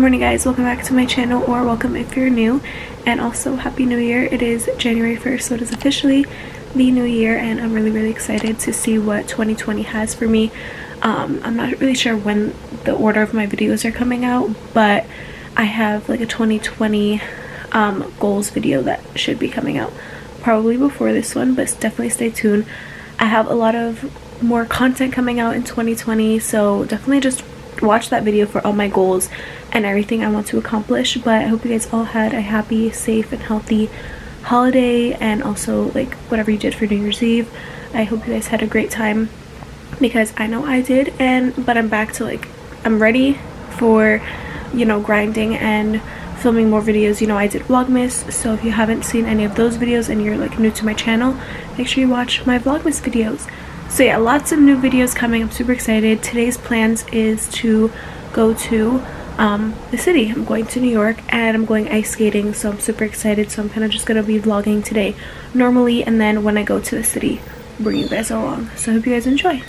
morning guys, welcome back to my channel, or welcome if you're new, and also happy new year. It is January 1st, so it is officially the new year, and I'm really excited to see what 2020 has for me. I'm not really sure when the order of my videos are coming out, but I have like a 2020 goals video that should be coming out probably before this one, but definitely stay tuned. I have a lot of more content coming out in 2020, so definitely just watch that video for all my goals and everything I want to accomplish. But I hope you guys all had a happy, safe, and healthy holiday, and also like whatever you did for New Year's Eve. I hope you guys had a great time, because I know I did. But I'm back to like, I'm ready for, you know, grinding and filming more videos. You know, I did Vlogmas, so if you haven't seen any of those videos and you're like new to my channel, make sure you watch my Vlogmas videos. So yeah, lots of new videos coming. I'm super excited. Today's plans is to go to the city. I'm going to New York and I'm going ice skating, so I'm super excited. So I'm kind of just gonna be vlogging today normally, and then when I go to the city, bring you guys along. So I hope you guys enjoy.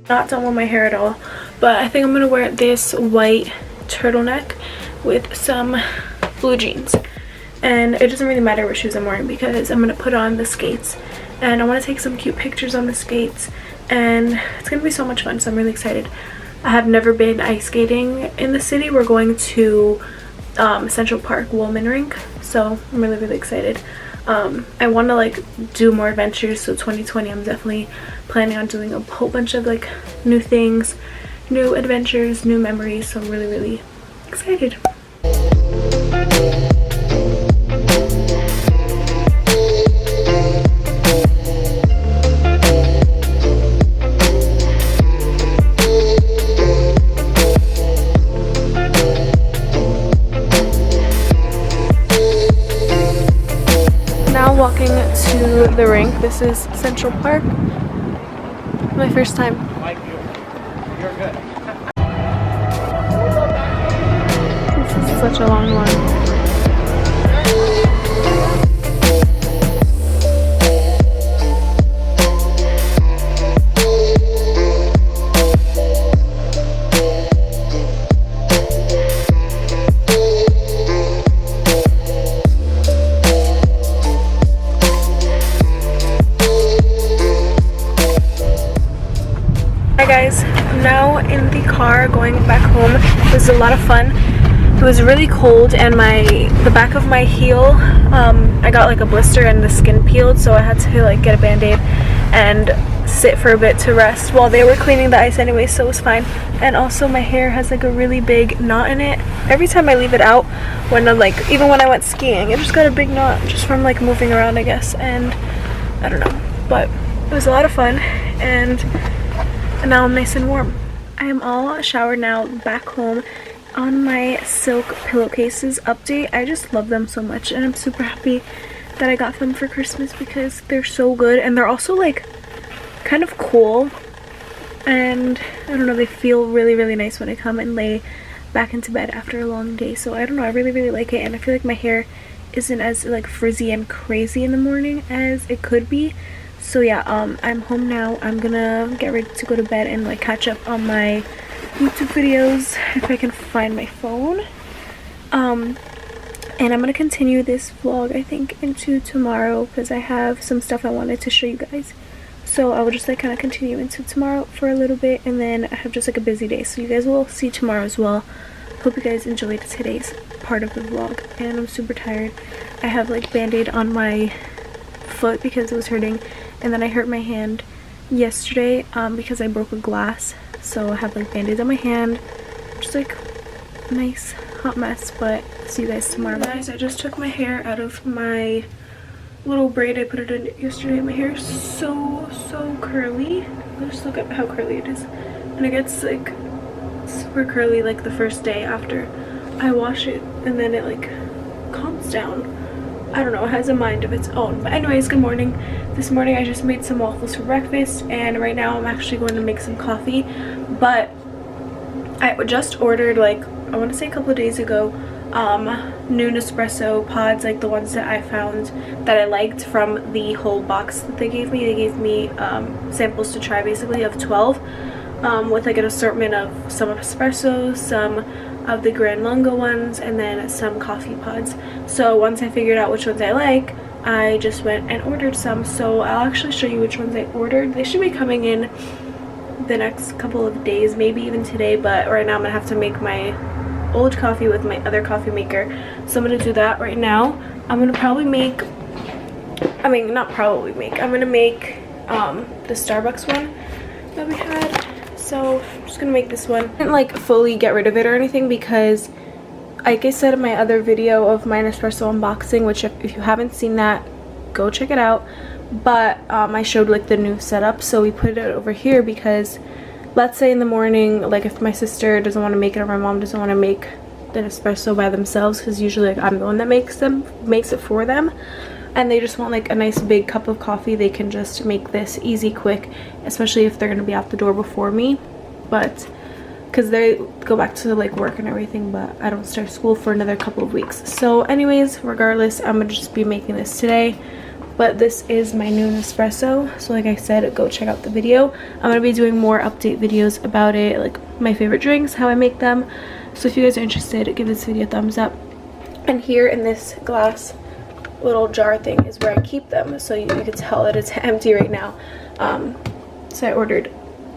Not done with my hair at all, but I think I'm gonna wear this white turtleneck with some blue jeans, and it doesn't really matter what shoes I'm wearing because I'm gonna put on the skates, and I want to take some cute pictures on the skates, and it's gonna be so much fun. So I'm really excited. I have never been ice skating in the city. We're going to Central Park Woolman Rink, so I'm really excited. I want to like do more adventures, so 2020 I'm definitely planning on doing a whole bunch of like new things, new adventures, new memories, so I'm really excited. Walking to the rink. This is Central Park. My first time. You're good. This is such a long one. Guys, I'm now in the car going back home. It was a lot of fun. It was really cold, and the back of my heel, I got like a blister and the skin peeled, so I had to like get a band-aid and sit for a bit to rest while they were cleaning the ice anyway, so it was fine. And also my hair has like a really big knot in it. Every time I leave it out, when I'm like, even when I went skiing, it just got a big knot just from like moving around, I guess, and I don't know, but it was a lot of fun, and now I'm nice and warm. I am all showered now, back home on my silk pillowcases update. I just love them so much, and I'm super happy that I got them for Christmas because they're so good, and they're also like kind of cool, and I don't know, they feel really nice when I come and lay back into bed after a long day. So I don't know, I really like it, and I feel like my hair isn't as like frizzy and crazy in the morning as it could be. So yeah, I'm home now. I'm gonna get ready to go to bed and like catch up on my YouTube videos if I can find my phone. And I'm gonna continue this vlog, I think, into tomorrow, because I have some stuff I wanted to show you guys. So I will just like kind of continue into tomorrow for a little bit, and then I have just like a busy day, so you guys will see tomorrow as well. Hope you guys enjoyed today's part of the vlog, and I'm super tired. I have like band-aid on my foot because it was hurting, and then I hurt my hand yesterday because I broke a glass, so I have like band-aids on my hand. Just like a nice hot mess, but see you guys tomorrow. Guys, I just took my hair out of my little braid I put it in yesterday. My hair is so curly. Just look at how curly it is, and it gets like super curly like the first day after I wash it, and then it like calms down. I don't know, it has a mind of its own. But anyways, good morning. This morning I just made some waffles for breakfast, and right now I'm actually going to make some coffee. But I just ordered, like, I want to say a couple of days ago, new Nespresso pods, like the ones that I found that I liked from the whole box that they gave me. They gave me samples to try, basically, of 12, with like an assortment of some espressos, some of the Grand Lungo ones, and then some coffee pods. So once I figured out which ones I like, I just went and ordered some. So I'll actually show you which ones I ordered. They should be coming in the next couple of days, maybe even today, but right now I'm gonna have to make my old coffee with my other coffee maker, so I'm gonna do that right now. I'm gonna probably make, I mean, not probably make, I'm gonna make the Starbucks one that we had. So I'm just gonna make this one. I didn't like fully get rid of it or anything because, like I said in my other video of my Nespresso unboxing, which if you haven't seen that, go check it out. But I showed like the new setup, so we put it over here because let's say in the morning, like if my sister doesn't want to make it or my mom doesn't want to make the Nespresso by themselves, because usually like I'm the one that makes it for them, and they just want like a nice big cup of coffee, they can just make this easy, quick, especially if they're going to be out the door before me. But because they go back to like work and everything, but I don't start school for another couple of weeks. So anyways, regardless, I'm gonna just be making this today. But this is my new Nespresso, so like I said, go check out the video. I'm gonna be doing more update videos about it, like my favorite drinks, how I make them. So if you guys are interested, give this video a thumbs up. And here in this glass little jar thing is where I keep them, so you can tell that it's empty right now. So I ordered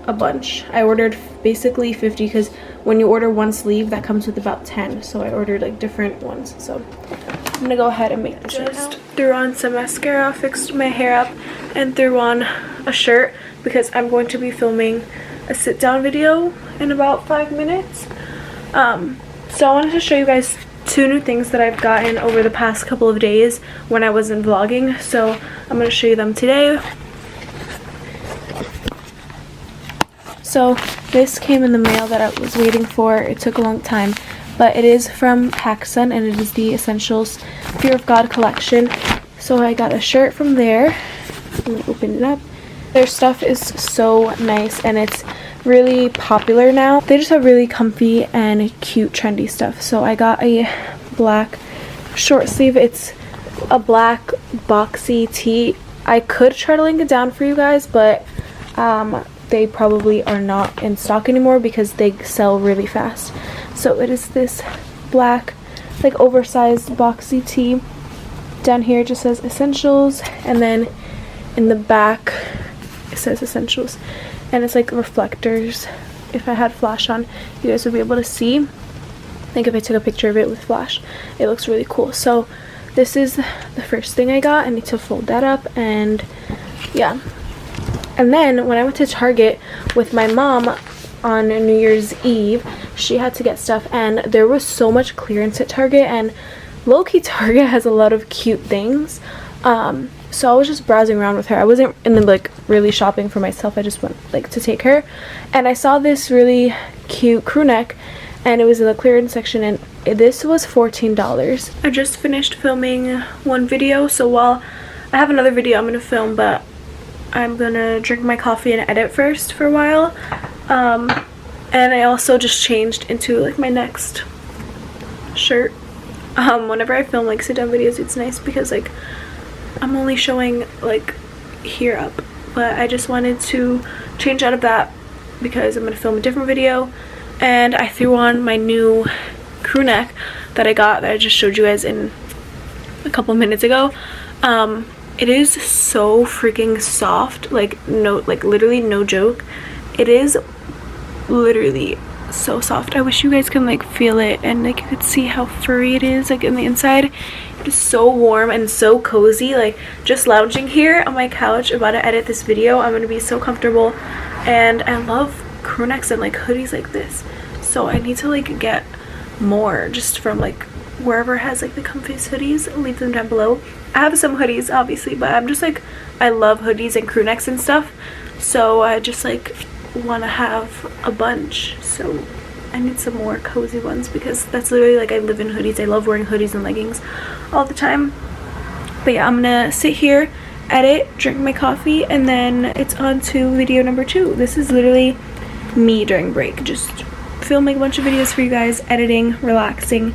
a bunch. I ordered basically 50 because when you order one sleeve, that comes with about 10. So I ordered like different ones. So I'm gonna go ahead and make this right now. Threw on some mascara, fixed my hair up, and threw on a shirt because I'm going to be filming a sit down video in about 5 minutes. So I wanted to show you guys 2 new things that I've gotten over the past couple of days when I wasn't vlogging. So I'm gonna show you them today. So this came in the mail that I was waiting for. It took a long time, but it is from PacSun, and it is the Essentials Fear of God collection. So I got a shirt from there. I'm gonna open it up. Their stuff is so nice, and it's really popular now. They just have really comfy and cute trendy stuff. So I got a black short sleeve. It's a black boxy tee. I could try to link it down for you guys, but they probably are not in stock anymore because they sell really fast. So it is this black, like oversized boxy tee. Down here it just says Essentials, and then in the back it says Essentials, and it's like reflectors. If I had flash on, you guys would be able to see. I think if I took a picture of it with flash, it looks really cool. So this is the first thing I got. I need to fold that up, and yeah. And then when I went to Target with my mom on New Year's Eve, she had to get stuff, and there was so much clearance at Target, and low-key Target has a lot of cute things. So I was just browsing around with her. I wasn't in the like really shopping for myself. I just went like to take her, and I saw this really cute crew neck, and it was in the clearance section, and this was $14. I just finished filming one video, so while I have another video I'm gonna film, but I'm gonna drink my coffee and edit first for a while. And I also just changed into like my next shirt. Whenever I film like sit down videos, it's nice because like I'm only showing like here up, but I just wanted to change out of that because I'm gonna film a different video. And I threw on my new crew neck that I got, that I just showed you guys in a couple minutes ago. It is so freaking soft, like literally no joke. It is literally so soft. I wish you guys can like feel it and like you could see how furry it is like in the inside. It is so warm and so cozy. Like just lounging here on my couch about to edit this video, I'm gonna be so comfortable. And I love crew necks and like hoodies like this, so I need to like get more just from like wherever has like the comfiest hoodies. Leave them down below. I have some hoodies obviously, but I'm just like, I love hoodies and crew necks and stuff, so I just like want to have a bunch. So I need some more cozy ones because that's literally like, I live in hoodies. I love wearing hoodies and leggings all the time. But yeah, I'm gonna sit here, edit, drink my coffee, and then it's on to video number 2. This is literally me during break, just filming a bunch of videos for you guys, editing, relaxing,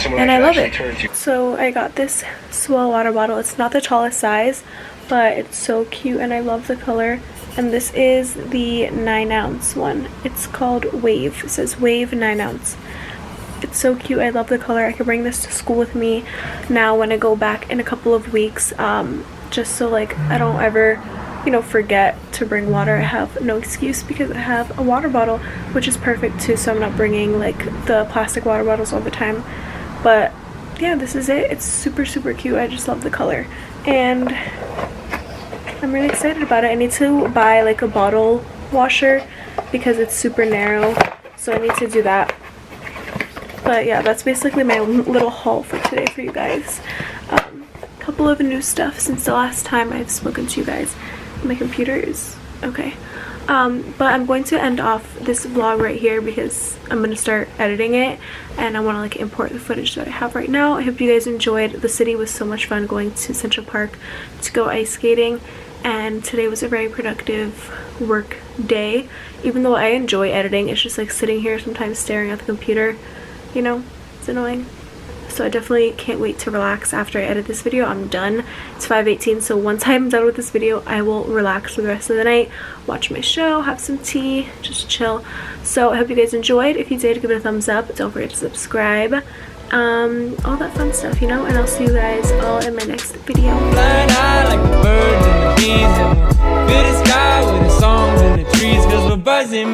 and I love it. So I got this Swell water bottle. It's not the tallest size, but it's so cute and I love the color. And this is the 9-ounce one. It's called Wave. It says Wave 9-ounce. It's so cute. I love the color. I could bring this to school with me now when I go back in a couple of weeks, just so like I don't ever, you know, forget to bring water. I have no excuse because I have a water bottle, which is perfect too, so I'm not bringing like the plastic water bottles all the time. But yeah, this is it. It's super cute. I just love the color and I'm really excited about it. I need to buy like a bottle washer because it's super narrow, so I need to do that. But yeah, that's basically my little haul for today for you guys. Couple of new stuff since the last time I've spoken to you guys. My computer is okay. But I'm going to end off this vlog right here because I'm going to start editing it and I want to like import the footage that I have right now. I hope you guys enjoyed. The city was so much fun, going to Central Park to go ice skating, and today was a very productive work day. Even though I enjoy editing, it's just like sitting here sometimes staring at the computer, you know, it's annoying. So I definitely can't wait to relax after I edit this video. I'm done. It's 5:18, so once I'm done with this video, I will relax for the rest of the night, watch my show, have some tea, just chill. So I hope you guys enjoyed. If you did, give it a thumbs up. Don't forget to subscribe. All that fun stuff, you know, and I'll see you guys all in my next video. Flying high like the birds and the bees, and we'll fill the sky with the songs and the trees, 'cause we're buzzing.